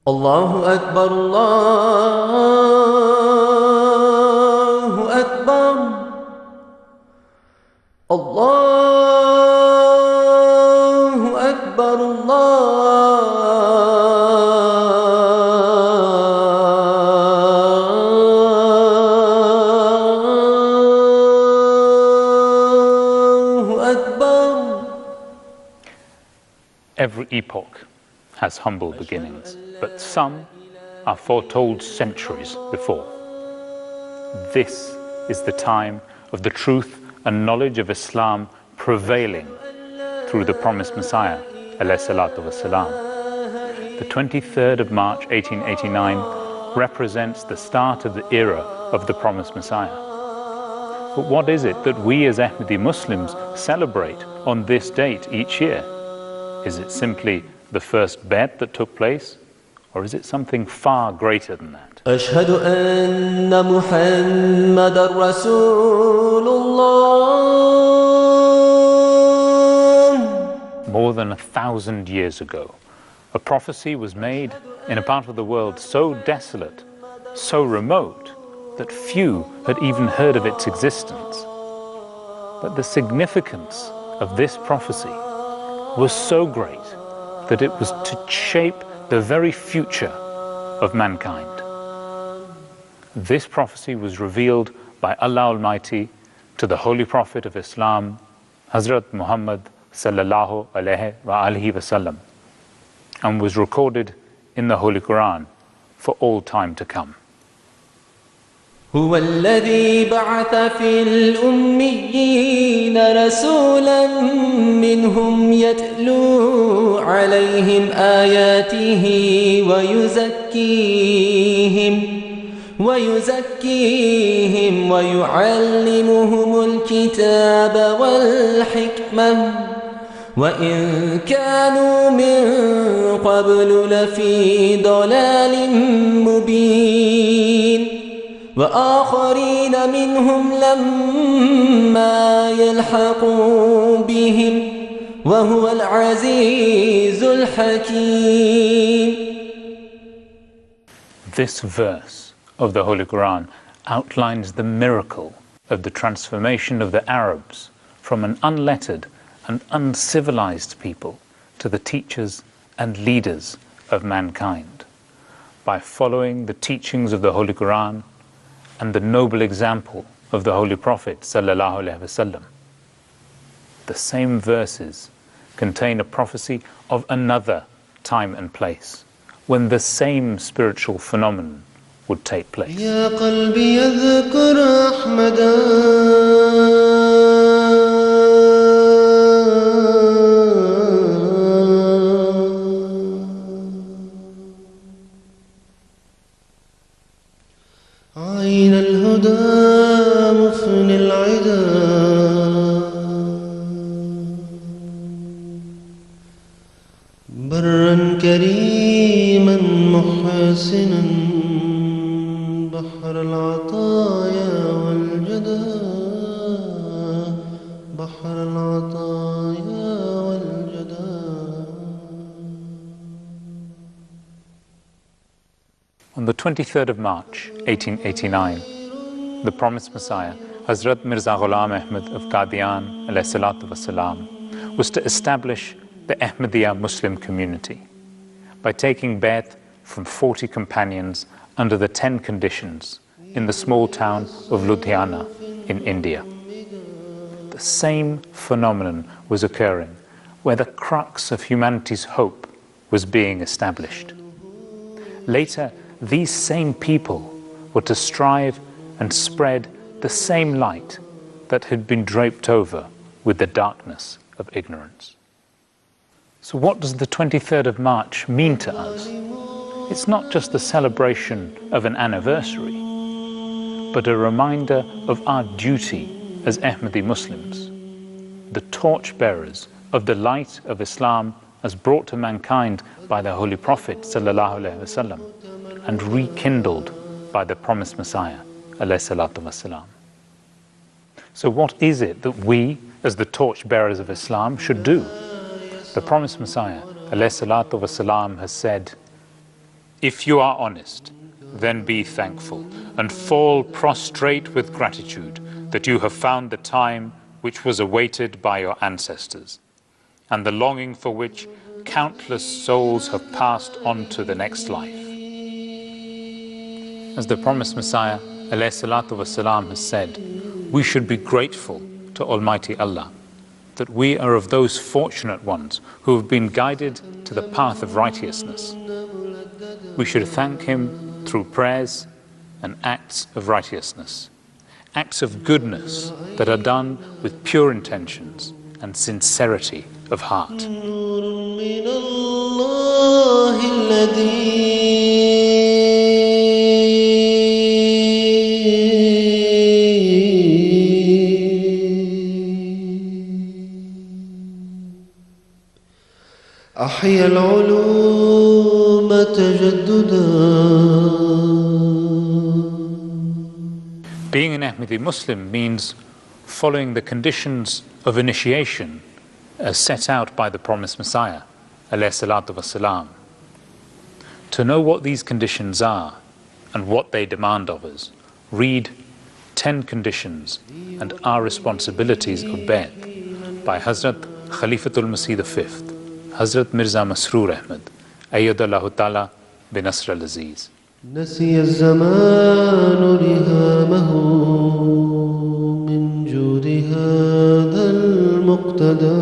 الله أكبر الله أكبر الله أكبر الله أكبر. Every epoch has humble beginnings, but some are foretold centuries before. This is the time of the truth and knowledge of Islam prevailing through the promised Messiah, alayhi salatu wasalam. The 23rd of March 1889 represents the start of the era of the promised Messiah. But what is it that we as Ahmadi Muslims celebrate on this date each year? Is it simply the first bet that took place, or is it something far greater than that? أشهد أن محمد رسول الله. More than 1,000 years ago, a prophecy was made in a part of the world so desolate, so remote, that few had even heard of its existence. But the significance of this prophecy was so great that it was to shape the very future of mankind. This prophecy was revealed by Allah Almighty to the Holy Prophet of Islam, Hazrat Muhammad sallallahu alayhi wa alihi wasallam, and was recorded in the Holy Quran for all time to come. هو الذي بعث في الأميين رسولا منهم يتلو عليهم آياته ويزكيهم ويعلمهم الكتاب والحكمة وإن كانوا من قبل لفي ضلال مبين وآخرين منهم لما يلحقوا بهم وهو العزيز الحكيم. This verse of the Holy Quran outlines the miracle of the transformation of the Arabs from an unlettered and uncivilized people to the teachers and leaders of mankind by following the teachings of the Holy Quran and the noble example of the Holy Prophet sallallahu alaihi wasallam. The same verses contain a prophecy of another time and place when the same spiritual phenomenon would take place. يا قلبي يذكر أحمدا عين الهدى مفني العدا برا كريما محسنا بحر العطايا والجدى بحر العطايا والجدى. On the 23rd of March 1889, the promised Messiah, Hazrat Mirza Ghulam Ahmad of Qadian alayhi salatu wasalam, was to establish the Ahmadiyya Muslim community by taking Bayt from 40 companions under the 10 conditions in the small town of Ludhiana in India. The same phenomenon was occurring where the crux of humanity's hope was being established. Later, these same people were to strive and spread the same light that had been draped over with the darkness of ignorance. So what does the 23rd of March mean to us? It's not just the celebration of an anniversary, but a reminder of our duty as Ahmadi Muslims, the torchbearers of the light of Islam as brought to mankind by the Holy Prophet sallallahu alaihi wasallam and rekindled by the promised Messiah alayhi salatu wasalam. So what is it that we, as the torchbearers of Islam, should do? The promised Messiah alayhi salatu wasalam has said, If you are honest, then be thankful and fall prostrate with gratitude that you have found the time which was awaited by your ancestors, and the longing for which countless souls have passed on to the next life. As the promised Messiah ﷺ has said, we should be grateful to Almighty Allah that we are of those fortunate ones who have been guided to the path of righteousness. We should thank Him through prayers and acts of righteousness, acts of goodness that are done with pure intentions and sincerity of heart. أحيا العلوم تجددا. Being an Ahmadi Muslim means following the conditions of initiation as set out by the promised Messiah ﷺ. To know what these conditions are and what they demand of us, read 10 Conditions and Our Responsibilities of Bai'at by Hazrat Khalifatul Masih V, Hazrat Mirza Masroor Ahmad, Ayyadallahu Ta'ala bin Nasr al-Aziz. نسي الزمان رهامه من جود هذا المقتدى.